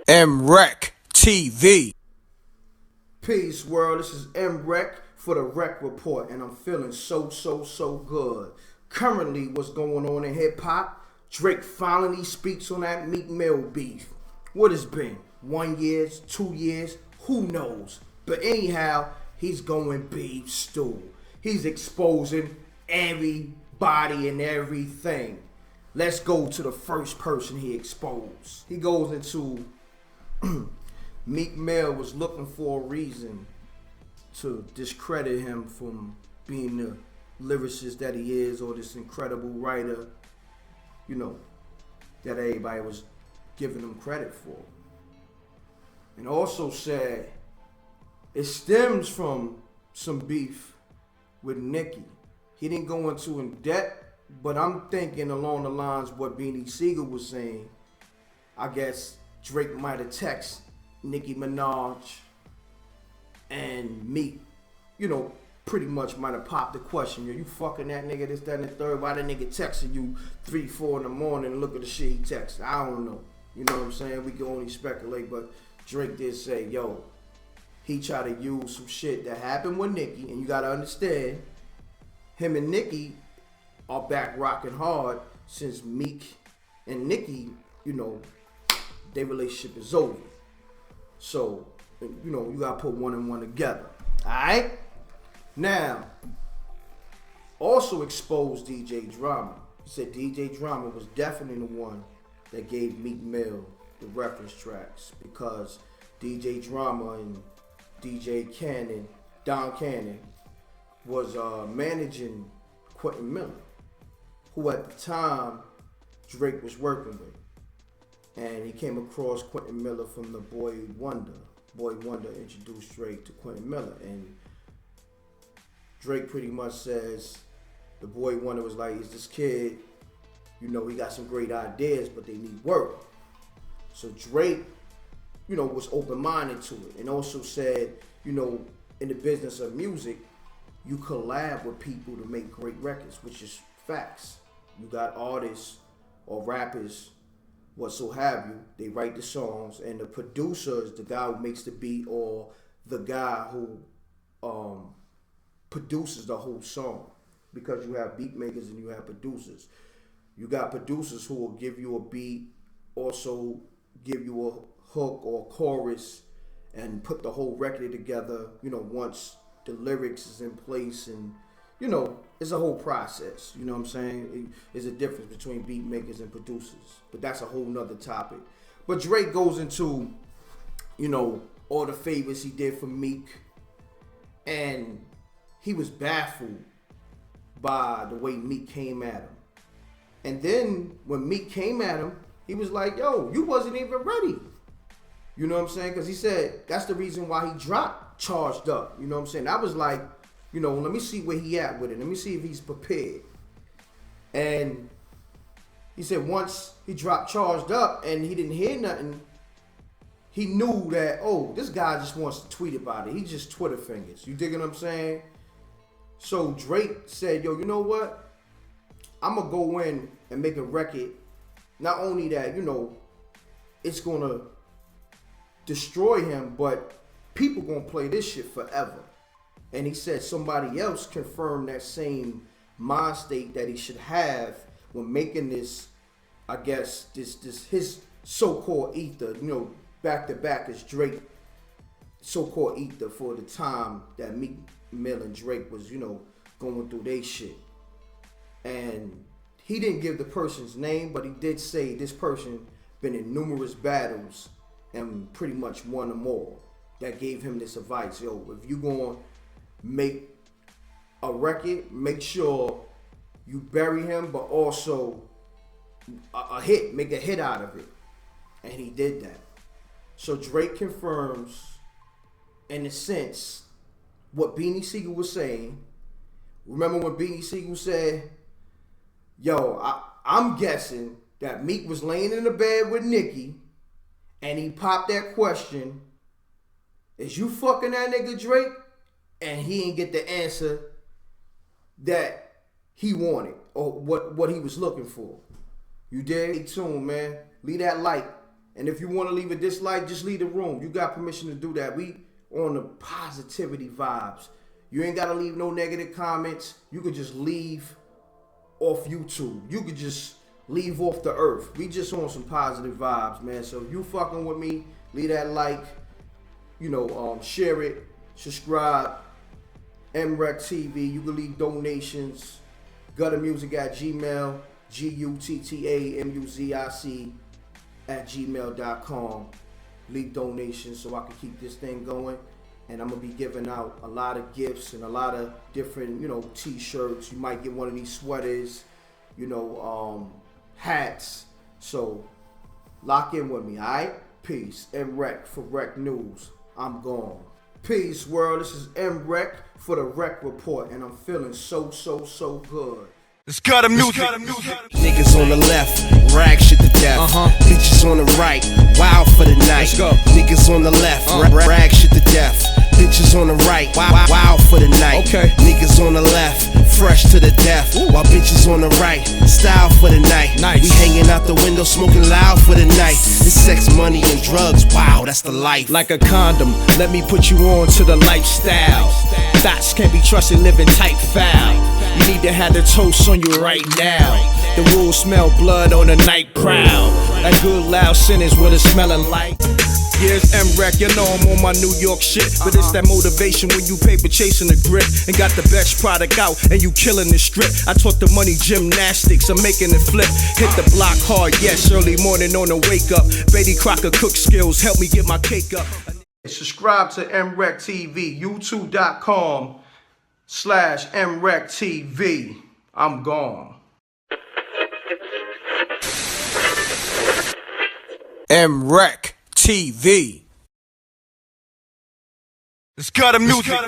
m.reck TV. Peace, world. This is m.reck for the Wreck Report, and I'm feeling so good. Currently, what's going on in hip hop? Drake finally speaks on that Meek Mill beef. What has been 1 year, 2 years? Who knows? But anyhow, he's going beef stew. He's exposing everybody and everything. Let's go to the first person he exposed. He goes into Meek Mill was looking for a reason to discredit him from being the lyricist that he is, or this incredible writer, you know, that everybody was giving him credit for. And also said it stems from some beef with Nicki. He didn't go into in depth, but I'm thinking along the lines of what Beanie Sigel was saying. I guess Drake might have texted Nicki Minaj and Meek, you know, pretty much might have popped the question, yo, you fucking that nigga, this, that, and the third, why that nigga texting you 3, 4 in the morning and look at the shit he texted? I don't know. You know what I'm saying? We can only speculate, but Drake did say, yo, he tried to use some shit that happened with Nicki, and you gotta understand, him and Nicki are back rocking hard since Meek and Nicki, you know, their relationship is over. So, you know, you gotta put one and one together. Alright? Now, also exposed DJ Drama. He said DJ Drama was definitely the one that gave Meek Mill the reference tracks, because DJ Drama and DJ Cannon, Don Cannon, was managing Quentin Miller, who at the time Drake was working with. And he came across Quentin Miller from the Boy Wonder. Boy Wonder introduced Drake to Quentin Miller, and Drake pretty much says the Boy Wonder was like, he's this kid, you know, he got some great ideas, but they need work. So Drake, you know, was open-minded to it, and also said, you know, in the business of music, you collab with people to make great records, which is facts. You got artists or rappers, what so have you, they write the songs, and the producer is the guy who makes the beat, or the guy who produces the whole song, because you have beat makers and you have producers. You got producers who will give you a beat, also give you a hook or a chorus, and put the whole record together, you know, once the lyrics is in place, and you know, it's a whole process. You know what I'm saying? There's a difference between beat makers and producers, but that's a whole nother topic. But Drake goes into, you know, all the favors he did for Meek, and he was baffled by the way Meek came at him. And then when Meek came at him, he was like, yo, you wasn't even ready. You know what I'm saying? Because he said that's the reason why he dropped Charged Up. You know what I'm saying? I was like, you know, let me see where he at with it. Let me see if he's prepared. And he said once he dropped Charged Up and he didn't hear nothing, he knew that, oh, this guy just wants to tweet about it. He just Twitter fingers. You dig what I'm saying? So Drake said, yo, you know what? I'm going to go in and make a record. Not only that, you know, it's going to destroy him, but people going to play this shit forever. And he said somebody else confirmed that same mind state that he should have when making this, I guess, this his so-called ether, you know, back to back is Drake so-called ether for the time that Meek Mill and Drake was, you know, going through their shit. And he didn't give the person's name, but he did say this person been in numerous battles and pretty much won them all. That gave him this advice, yo, if you going to make a record, make sure you bury him, but also a hit, make a hit out of it. And he did that. So Drake confirms, in a sense, what Beanie Sigel was saying. Remember when Beanie Sigel said, yo, I'm guessing that Meek was laying in the bed with Nicki, and he popped that question, is you fucking that nigga Drake? And he didn't get the answer that he wanted, or what he was looking for. You dig? Stay tuned, man. Leave that like. And if you want to leave a dislike, just leave the room. You got permission to do that. We on the positivity vibes. You ain't got to leave no negative comments. You could just leave off YouTube. You could just leave off the earth. We just on some positive vibes, man. So if you fucking with me, leave that like. Share it. Subscribe. m.reck TV. You can leave donations. guttermusic@gmail. guttamuzic@gmail.com. Leave donations so I can keep this thing going. And I'm going to be giving out a lot of gifts and a lot of different, t-shirts. You might get one of these sweaters, hats. So lock in with me, all right? Peace. m.reck for Wreck News. I'm gone. Peace, world. This is m.reck for the Wreck Report. And I'm feeling so good. It's got him music. Niggas on the left, rag shit to death. Bitches on the right, wild for the night. Let's go. Niggas on the left, rag shit to death. Bitches on the right, wild for the night. Okay. Niggas on the left, fresh to the death. While bitches on the right, style for the night. Nice. We hanging out the window, smoking loud for the night. It's sex, money, and drugs. Wow, that's the life. Like a condom, let me put you on to the lifestyle. Thoughts can't be trusted, living tight foul. You need to have the toast on you right now. The wolves smell blood on the night prowl. That good loud sin is what it's smelling like. Yeah, it's m.reck, you know I'm on my New York shit. But it's that motivation when you paper chasing the grip and got the best product out and you killing the strip. I taught the money gymnastics, I'm making it flip. Hit the block hard, yes, early morning on the wake up. Betty Crocker cook skills, help me get my cake up. Subscribe to m.reck TV, youtube.com/mrecktv. I'm gone. m.reck TV. It's got him music.